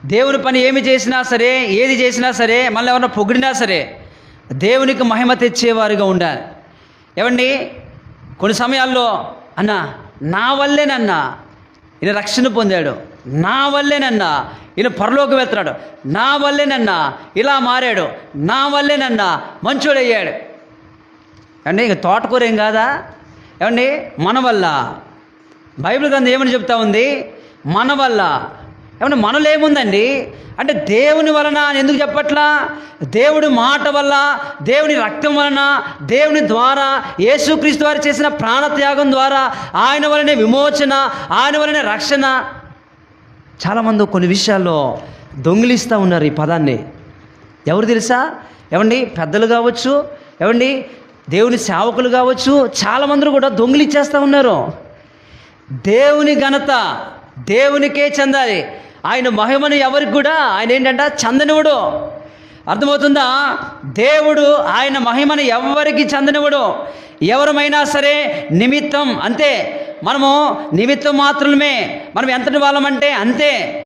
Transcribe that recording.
దేవుని పని ఏమి చేసినా సరే, ఏది చేసినా సరే, మళ్ళీ ఎవరన్నా పొగిడినా సరే దేవునికి మహిమ తెచ్చేవారుగా ఉండాలి. ఏమండి, కొన్ని సమయాల్లో అన్న నా వల్లేనన్నా ఈయన రక్షణ పొందాడు, నా వల్లేనన్నా ఈయన పరలోకం వెళ్తున్నాడు, నా వల్లేనన్నా ఇలా మారాడు, నా వల్లేనన్నా మంచోడయ్యాడు. ఏమండి, ఇక తోటకూర ఏం కాదా? ఏమండి, మన వల్ల బైబిల్ గ్రంథం ఏమని చెప్తా ఉంది? మన వల్ల. ఏమన్నా మనలో ఏముందండి అంటే దేవుని వలన అని ఎందుకు చెప్పట్లా? దేవుడి మాట వల్ల, దేవుని రక్తం వలన, దేవుని ద్వారా, యేసుక్రీస్తు వారు చేసిన ప్రాణత్యాగం ద్వారా ఆయన వలనే విమోచన, ఆయన వలనే రక్షణ. చాలామంది కొన్ని విషయాల్లో దొంగిలిస్తూ ఉన్నారు ఈ పదాన్ని. ఎవరు తెలుసా? ఏమండి, పెద్దలు కావచ్చు, ఏమండి దేవుని సేవకులు కావచ్చు, చాలామంది కూడా దొంగిలిచ్చేస్తూ ఉన్నారు. దేవుని ఘనత దేవునికే చెందాలి. ఆయన మహిమను ఎవరికి కూడా ఆయన ఏంటంట చెందనివ్వడు. అర్థమవుతుందా? దేవుడు ఆయన మహిమను ఎవరికి చెందనివ్వడు. ఎవరమైనా సరే నిమిత్తం, అంతే. మనము నిమిత్తం మాత్రమే. మనం ఎంతటి వాళ్ళమంటే అంతే.